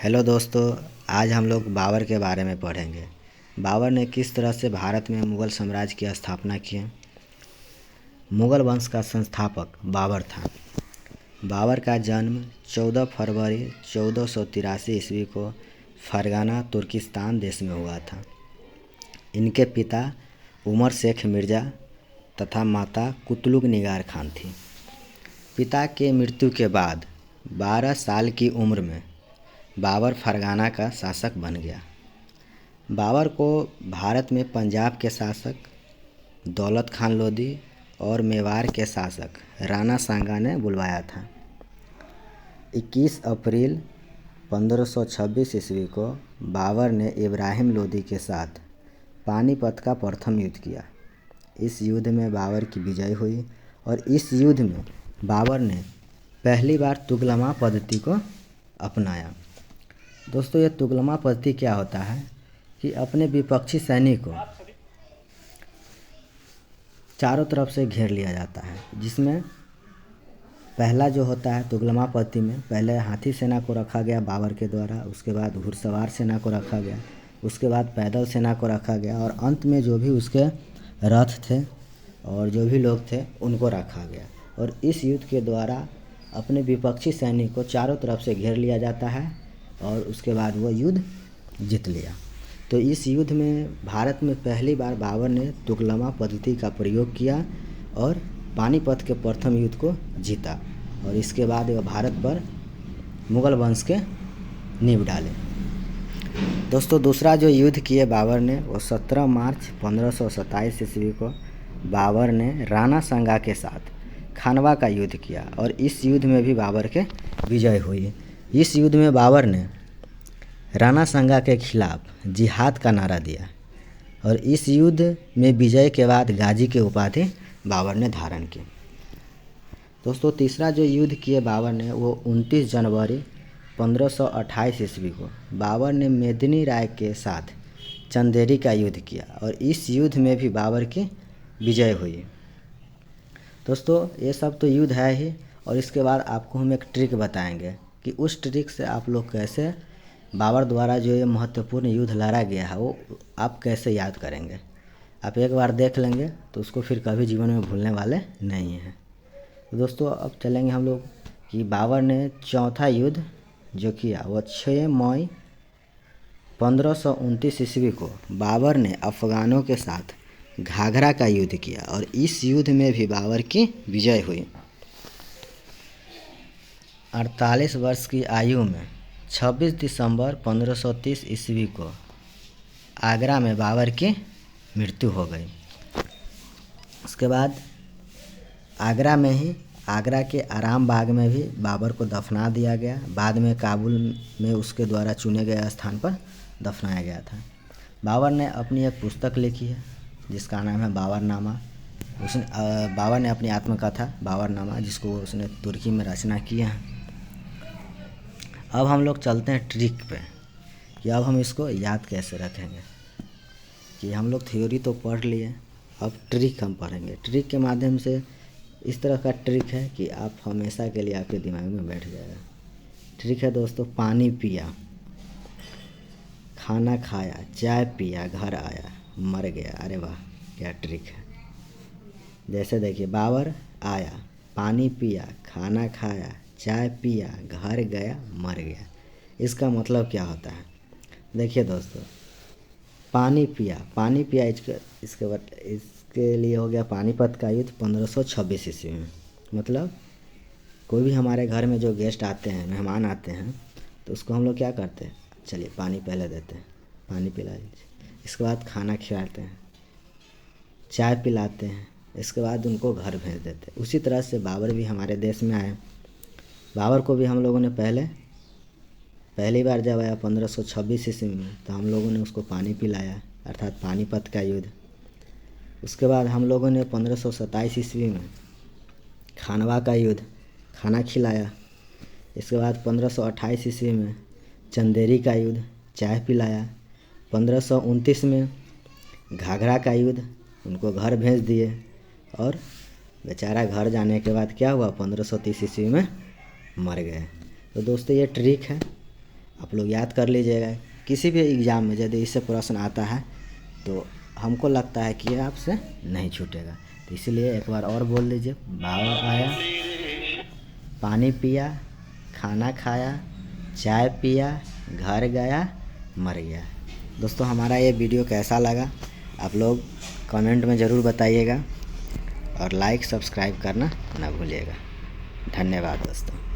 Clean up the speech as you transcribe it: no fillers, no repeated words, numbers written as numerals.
Hello दोस्तों, आज हम लोग बाबर के बारे में पढ़ेंगे। बाबर ने किस तरह से भारत में मुग़ल साम्राज्य की स्थापना की। मुग़ल वंश का संस्थापक बाबर था। बाबर का जन्म 14 फरवरी 1483 ईस्वी को फरगाना तुर्किस्तान देश में हुआ था। इनके पिता उमर शेख मिर्ज़ा तथा माता कुतलुग निगार खान थी। पिता के मृत्यु के बाद 12 साल की उम्र में बाबर फरगाना का शासक बन गया। बाबर को भारत में पंजाब के शासक दौलत खान लोदी और मेवाड़ के शासक राणा सांगा ने बुलवाया था। 21 अप्रैल 1526 ईस्वी को बाबर ने इब्राहिम लोदी के साथ पानीपत का प्रथम युद्ध किया। इस युद्ध में बाबर की विजय हुई और इस युद्ध में बाबर ने पहली बार तुगलमा पद्धति को अपनाया। दोस्तों, ये तुगलमा पद्धति क्या होता है कि अपने विपक्षी सैनिक को चारों तरफ से घेर लिया जाता है, जिसमें पहला जो होता है तुगलमा पद्धति में पहले हाथी सेना को रखा गया बाबर के द्वारा, उसके बाद घुड़सवार सेना को रखा गया, उसके बाद पैदल सेना को रखा गया और अंत में जो भी उसके रथ थे और जो भी लोग थे उनको रखा गया। और इस युद्ध के द्वारा अपने विपक्षी सैनिक को चारों तरफ से घेर लिया जाता है और उसके बाद वो युद्ध जीत लिया। तो इस युद्ध में भारत में पहली बार बाबर ने तुगलमा पद्धति का प्रयोग किया और पानीपत के प्रथम युद्ध को जीता और इसके बाद वह भारत पर मुग़ल वंश के नींव डाले। दोस्तों, दूसरा जो युद्ध किए बाबर ने वो 17 मार्च 1527 ईस्वी को बाबर ने राणा सांगा के साथ खानवा का युद्ध किया और इस युद्ध में भी बाबर के विजय हुई। इस युद्ध में बाबर ने राणा सांगा के खिलाफ जिहाद का नारा दिया और इस युद्ध में विजय के बाद गाजी की उपाधि बाबर ने धारण की। दोस्तों, तीसरा जो युद्ध किए बाबर ने वो 29 जनवरी 1528 ईस्वी को बाबर ने मेदिनी राय के साथ चंदेरी का युद्ध किया और इस युद्ध में भी बाबर की विजय हुई। दोस्तों, ये सब तो युद्ध है ही और इसके बाद आपको हम एक ट्रिक बताएंगे कि उस ट्रिक से आप लोग कैसे बाबर द्वारा जो ये महत्वपूर्ण युद्ध लड़ा गया है वो आप कैसे याद करेंगे। आप एक बार देख लेंगे तो उसको फिर कभी जीवन में भूलने वाले नहीं हैं। तो दोस्तों, अब चलेंगे हम लोग कि बाबर ने चौथा युद्ध जो किया वो 6 मई 1529 ईस्वी को बाबर ने अफ़गानों के साथ घाघरा का युद्ध किया और इस युद्ध में भी बाबर की विजय हुई। 48 वर्ष की आयु में 26 दिसंबर 1530 ईस्वी को आगरा में बाबर की मृत्यु हो गई। उसके बाद आगरा में ही आगरा के आराम बाग में भी बाबर को दफना दिया गया। बाद में काबुल में उसके द्वारा चुने गए स्थान पर दफनाया गया था। बाबर ने अपनी एक पुस्तक लिखी है जिसका नाम है बाबरनामा। बाबर ने अपनी आत्मकथा बाबरनामा जिसको उसने तुर्की में रचना किया है। अब हम लोग चलते हैं ट्रिक पे कि अब हम इसको याद कैसे रखेंगे। कि हम लोग थ्योरी तो पढ़ लिए, अब ट्रिक हम पढ़ेंगे। ट्रिक के माध्यम से इस तरह का ट्रिक है कि आप हमेशा के लिए आपके दिमाग में बैठ जाएगा। ट्रिक है दोस्तों, पानी पिया, खाना खाया, चाय पिया, घर आया, मर गया। अरे वाह, क्या ट्रिक है। जैसे देखिए, बाबर आया, पानी पिया, खाना खाया, चाय पिया, घर गया, मर गया। इसका मतलब क्या होता है? देखिए दोस्तों, पानी पिया इसके लिए हो गया पानीपत का युद्ध 1526 ईस्वी में। मतलब कोई भी हमारे घर में जो गेस्ट आते हैं, मेहमान आते हैं, तो उसको हम लोग क्या करते हैं, चलिए पानी पहले देते हैं, पानी पिला लीजिए। इसके बाद खाना खिलाते हैं, चाय पिलाते हैं, इसके बाद उनको घर भेज देते हैं। उसी तरह से बाबर भी हमारे देश में आए। बाबर को भी हम लोगों ने पहली बार जब आया 1526 ईस्वी में तो हम लोगों ने उसको पानी पिलाया, अर्थात पानीपत का युद्ध। उसके बाद हम लोगों ने 1527 ईस्वी में खानवा का युद्ध, खाना खिलाया। इसके बाद 1528 ईस्वी में चंदेरी का युद्ध, चाय पिलाया। 1529 में घाघरा का युद्ध, उनको घर भेज दिए और बेचारा घर जाने के बाद क्या हुआ, 1530 ईस्वी में मर गए। तो दोस्तों, ये ट्रिक है, आप लोग याद कर लीजिएगा। किसी भी एग्ज़ाम में यदि इससे प्रश्न आता है तो हमको लगता है कि ये आपसे नहीं छूटेगा। तो इसीलिए एक बार और बोल दीजिए, बाबा आया, पानी पिया, खाना खाया, चाय पिया, घर गया, मर गया। दोस्तों हमारा ये वीडियो कैसा लगा आप लोग कमेंट में ज़रूर बताइएगा और लाइक सब्सक्राइब करना ना भूलिएगा। धन्यवाद दोस्तों।